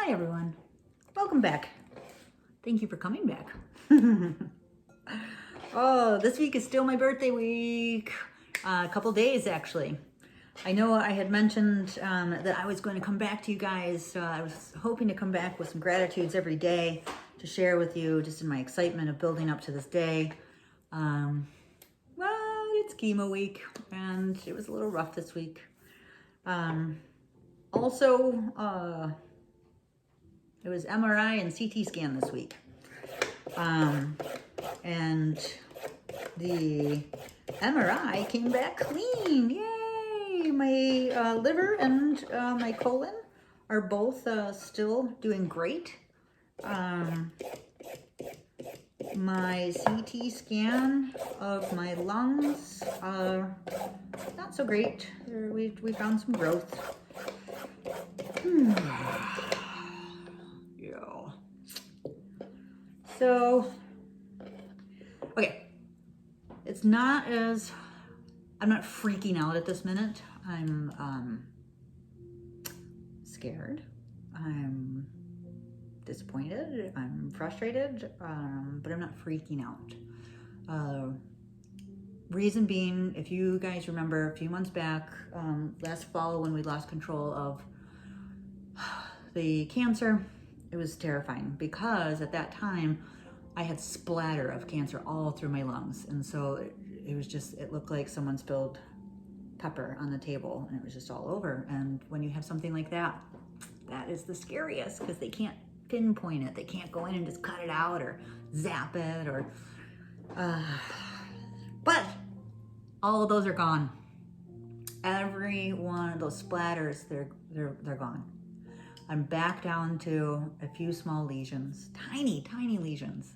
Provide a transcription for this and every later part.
Hi everyone, welcome back. Thank you for coming back. Oh, this week is still my birthday week. A couple days actually. I know I had mentioned that I was going to come back to you guys. I was hoping to come back with some gratitudes every day to share with you, just in my excitement of building up to this day. Well, it's chemo week and it was a little rough this week. Also, it was MRI and CT scan this week. And the MRI came back clean. Yay! My liver and my colon are both still doing great. My CT scan of my lungs are not so great. We found some growth. Yeah. So, okay, it's not as, I'm not freaking out at this minute. I'm scared. I'm disappointed. I'm frustrated, but I'm not freaking out. Reason being, if you guys remember a few months back, last fall when we lost control of the cancer, it was terrifying because at that time I had splatter of cancer all through my lungs. And so it was just, it looked like someone spilled pepper on the table and it was just all over. And when you have something like that, that is the scariest because they can't pinpoint it. They can't go in and just cut it out or zap it or, but all of those are gone. Every one of those splatters, they're gone. I'm back down to a few small lesions, tiny lesions.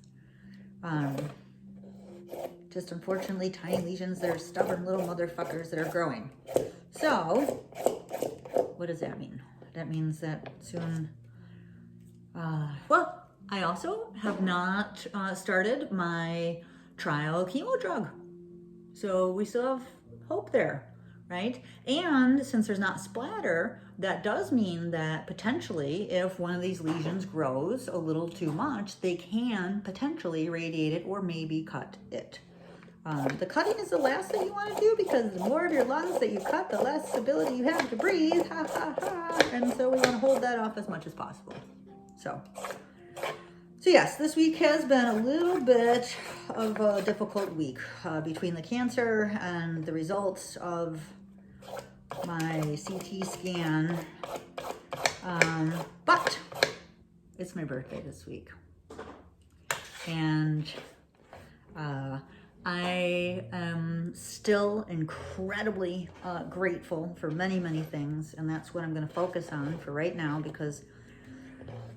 Just unfortunately tiny lesions. They're stubborn little motherfuckers that are growing. So, what does that mean? That means that soon, well, I also have not started my trial chemo drug. So we still have hope there, right? And since there's not splatter, that does mean that potentially if one of these lesions grows a little too much, they can potentially radiate it or maybe cut it. The cutting is the last thing you want to do because the more of your lungs that you cut, the less ability you have to breathe. Ha ha ha. And so we want to hold that off as much as possible. So yes, this week has been a little bit of a difficult week between the cancer and the results of my CT scan. But it's my birthday this week. And I am still incredibly grateful for many things. And that's what I'm going to focus on for right now because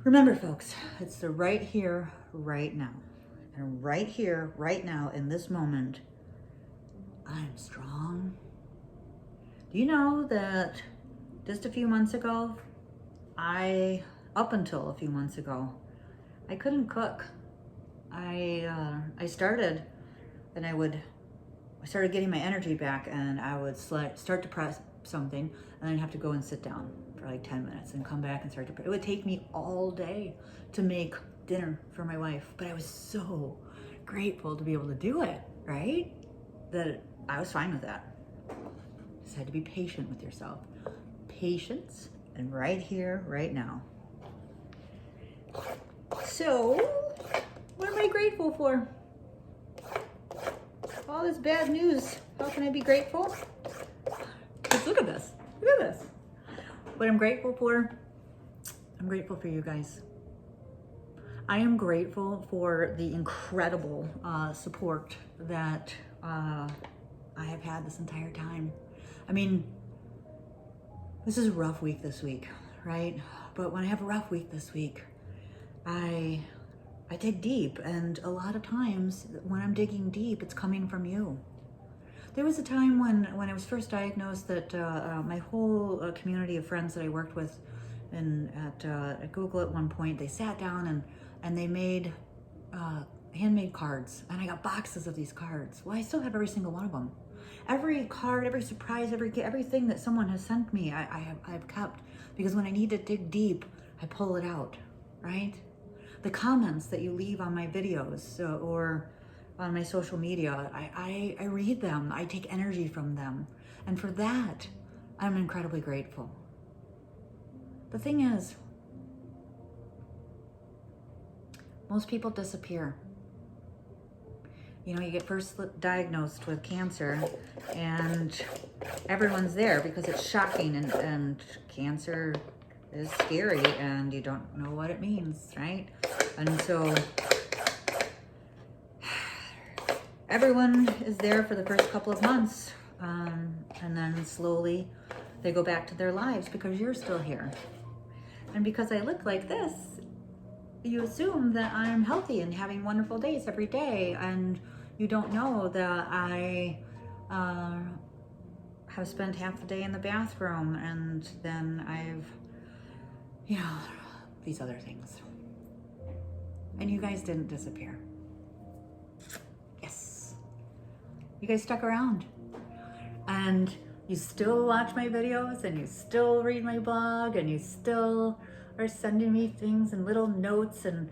remember, folks, it's the right here, right now. And right here, right now, in this moment, I'm strong. Do you know that just a few months ago, up until a few months ago, I couldn't cook. I started, and I started getting my energy back, and I would start to press something, and then I'd have to go and sit down for like 10 minutes and come back and start to, it would take me all day to make dinner for my wife, but I was so grateful to be able to do it, right? That I was fine with that. Just had to be patient with yourself. Patience and right here, right now. So, what am I grateful for? All this bad news. How can I be grateful? Just look at this. Look at this. What I'm grateful for you guys. I am grateful for the incredible support that I have had this entire time. I mean, this is a rough week this week, right? But when I have a rough week this week, I dig deep, and a lot of times when I'm digging deep, it's coming from you. There was a time when I was first diagnosed that my whole community of friends that I worked with at Google at one point, they sat down and they made handmade cards, and I got boxes of these cards. Well, I still have every single one of them. Every card, every surprise, everything that someone has sent me, I've kept, because when I need to dig deep, I pull it out, right? The comments that you leave on my videos or on my social media, I read them. I take energy from them. And for that, I'm incredibly grateful. The thing is, most people disappear. You know, you get first diagnosed with cancer and everyone's there because it's shocking, and cancer is scary and you don't know what it means, right? And so everyone is there for the first couple of months, and then slowly they go back to their lives because you're still here. And because I look like this, you assume that I'm healthy and having wonderful days every day, and you don't know that I have spent half the day in the bathroom, and then I've, you know, these other things. And you guys didn't disappear. Yes. You guys stuck around. And you still watch my videos, and you still read my blog, and you still are sending me things and little notes, and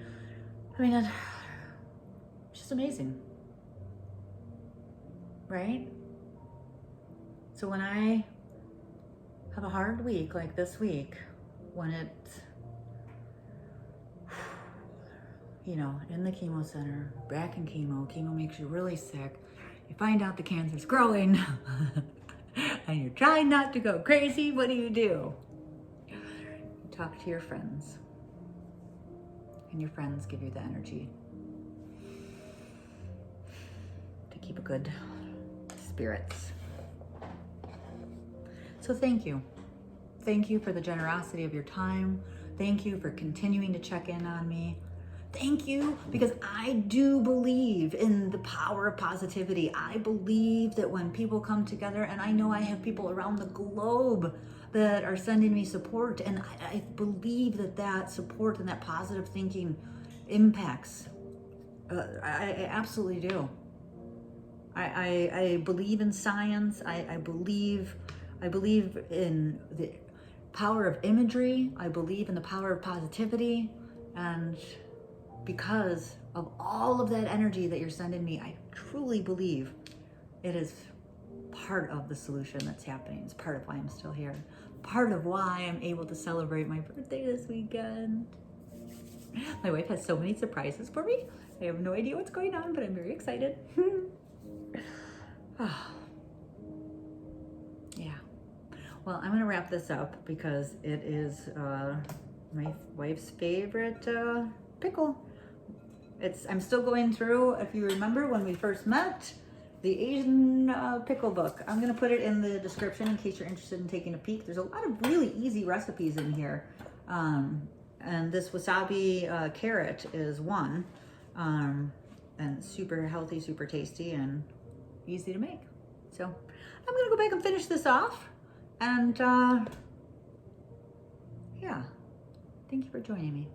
I mean, it's just amazing, right? So when I have a hard week like this week, when it's, you know, in the chemo center, back in chemo makes you really sick, you find out the cancer's growing, and you're trying not to go crazy, what do? You talk to your friends, and your friends give you the energy to keep a good spirits. So thank you. Thank you for the generosity of your time. Thank you for continuing to check in on me. Thank you, because I do believe in the power of positivity. I believe that when people come together, and I know I have people around the globe that are sending me support, and I believe that that support and that positive thinking impacts. I absolutely do. I believe in science. I believe in the power of imagery. I believe in the power of positivity, and because of all of that energy that you're sending me, I truly believe it is part of the solution that's happening. It's part of why I'm still here. Part of why I'm able to celebrate my birthday this weekend. My wife has so many surprises for me. I have no idea what's going on, but I'm very excited. Yeah. Well, I'm gonna wrap this up because it is my wife's favorite pickle. I'm still going through, if you remember when we first met, the Asian pickle book. I'm gonna put it in the description in case you're interested in taking a peek. There's a lot of really easy recipes in here. And this wasabi carrot is one. And super healthy, super tasty, and easy to make. So I'm gonna go back and finish this off. And yeah, thank you for joining me.